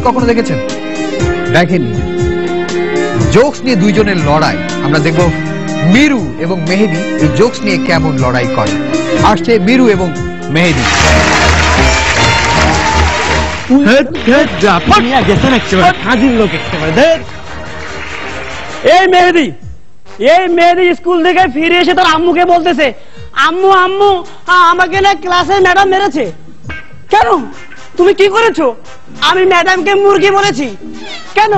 কখনো দেখেছেন? দেখেননি। জোকস নিয়ে দুইজনের লড়াই আমরা দেখব মিরু এবং মেহেদি এই জোকস নিয়ে কেমন লড়াই করে। আসছে মিরু এবং মেহেদি। এই মেহেদি স্কুল থেকে ফিরে এসে তার আম্মুকে বলতেছে, আম্মু আম্মু আমাকে না ক্লাসে ম্যাডাম মেরেছে। কেন, তুমি কি করেছো? আমি ম্যাডামকে মুরগি বলেছি। কেন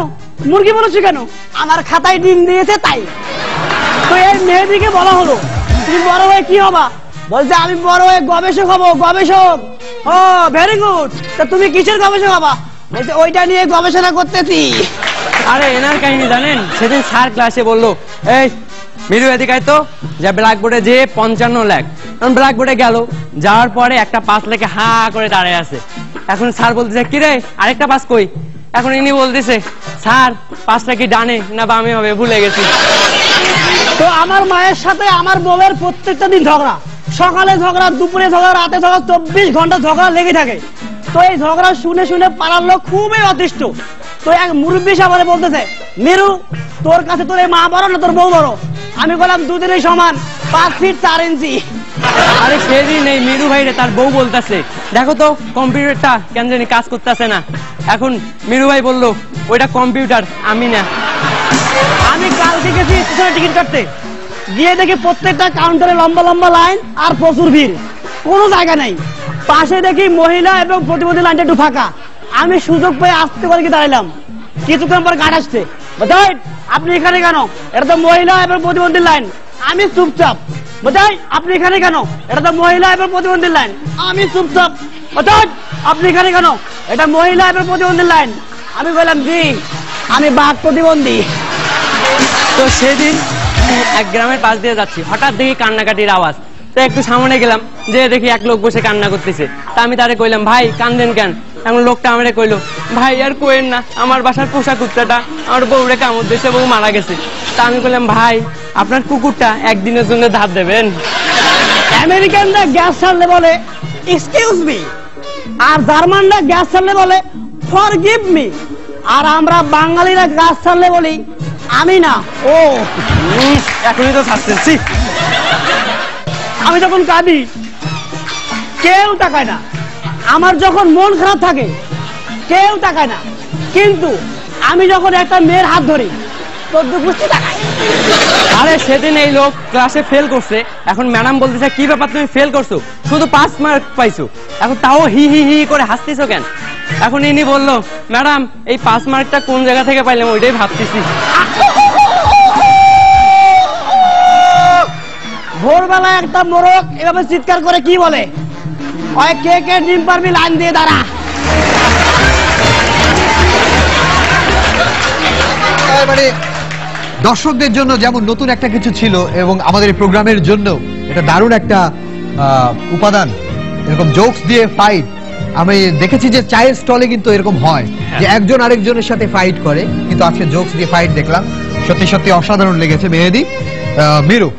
মুরগি বলেছি? কেন, আমার খাতায় ডিম দিয়েছে তাই। তো এই মেহেদিকে বলা হলো, তুমি বড় হয়ে কি হবা? বলছে আমি বড় হয়ে গবেষক হবো। গবেষক? ও ভেরি গুড। তা তুমি কিসের গবেষক হবা? বলছে ওইটা নিয়ে গবেষণা করতেছি। আরে এনার কাহিনী জানেন? সেদিন স্যার ক্লাসে বললো, এই মিরু এদিকে আয় তো, যা ব্ল্যাকবোর্ডে যে 55 লেখ। ব্ল্যাকবোর্ডে গেল, যাওয়ার পরে একটা 5 লেখে হা করে দাঁড়িয়ে আছে। এখন স্যার বলতেছে, কিরে আরেকটা 5 কই? এখন ইনি বলতেছে, স্যার 5টা কি ডানে না বামে হবে, ভুলে গেছি। তো আমার মায়ের সাথে আমার বউয়ের প্রত্যেকটা দিন ঝগড়া, সকালে ঝগড়া, দুপুরে ঝগড়া, রাতে ঝগড়া, 24 ঘন্টা ঝগড়া লেগে থাকে। তো এই ঝগড়া শুনে শুনে পাড়ার লোক খুবই অতিষ্ঠ। তো এক মুরব্বী সাহেব বলতেছে, মিরু তোর কাছে তোর মা বড় না তোর বউ বড়? আমি বললাম দুদিনই সমান, 5 ফিট 4 ইঞ্চি। আরে সেদিন এই মিরু ভাই রে তার বউ বলতেছে, দেখো তো কম্পিউটারটা কেন জানি কাজ করতেছে না। এখন মিরু ভাই বললো, ওইটা কম্পিউটার, আমি না। আমি কালকে গেছি স্টেশনে টিকিট কাটতে, গিয়ে দেখি প্রত্যেকটা কাউন্টারে লম্বা লম্বা লাইন আর প্রচুর ভিড়, কোনো জায়গা নেই। পাশে দেখি মহিলা এবং প্রতিবন্ধী লাইনটা একটু ফাঁকা। আমি সুযোগ পেয়ে আস্তে করে গিয়ে দাঁড়ালাম। কিছুক্ষণ পর গাড়ি আসছে, বোঝাই আপনি এখানে কেন? এটা তো মহিলা এবং প্রতিবন্ধী লাইন। আমি চুপচাপ। বোঝাই আপনি এখানে কেন? এটা তো মহিলা এবং প্রতিবন্ধী লাইন। আমি চুপচাপ। বোঝাই আপনি এখানে কেন? এটা মহিলা এবং প্রতিবন্ধী লাইন। আমি বললাম জি আমি বাঘ প্রতিবন্ধী। তো সেদিন এক গ্রামের পাশ দিয়ে যাচ্ছি, হঠাৎ দেখি কান্নাকাটির আওয়াজ। তো একটু সামনে গেলাম, যে দেখি এক লোক বসে কান্না করতেছে। তা আমি তারে কইলাম, ভাই কান্দেন কেন? এখন লোকটা আমারে কইলো, ভাই আর কোয়েন না, আমার বাসার পোষা কুত্তাটা আমার বউরে কামড় দিয়েছে, বউ মারা গেছে। তা আমি কইলাম, ভাই আপনার কুকুরটা একদিনের জন্য ধার দেবেন। আমেরিকানরা গ্যাস ছাড়লে বলে এক্সকিউজ মি, আর জার্মানরা গ্যাস ছাড়লে বলে ফরগিভ মি, আর আমরা বাঙালিরা গ্যাস ছাড়লে বলি আমি না ও। এখনই তো ছাড়তেছি। আমি যখন কাঁদি কেউ তাকায় না, আমার যখন মন খারাপ থাকে কেউ তাকায় না, কিন্তু আমি যখন একটা মেয়ের হাত ধরি তোর বুঝতে তাকায়। আরে সেদিন এই লোক ক্লাসে ফেল করছে, এখন ম্যাডাম বলতেছে, কি ব্যাপার তুমি ফেল করছো, শুধু 5 মার্ক পাইছো, এখন তাও হি হি হি করে হাসতেছো কেন? এখন ইনি বললো, ম্যাডাম এই 5 মার্কটা কোন জায়গা থেকে পাইলাম ওইটাই ভাবতেছি। ভোরবেলা একটা মোরগ এভাবে চিৎকার করে কি বলে, ওই কে কে ডিম পারবি লাইন দিয়ে দাঁড়া। মানে দর্শকদের জন্য যেমন নতুন একটা কিছু ছিল, এবং আমাদের এই প্রোগ্রামের জন্য এটা দারুণ একটা উপাদান। এরকম জোকস দিয়ে ফাইট আমি দেখেছি যে চায়ের স্টলে কিন্তু এরকম হয় যে একজন আরেকজনের সাথে ফাইট করে, কিন্তু আজকে জোকস দিয়ে ফাইট দেখলাম, সত্যি সত্যি অসাধারণ লেগেছে। মেহেদি, মিরু।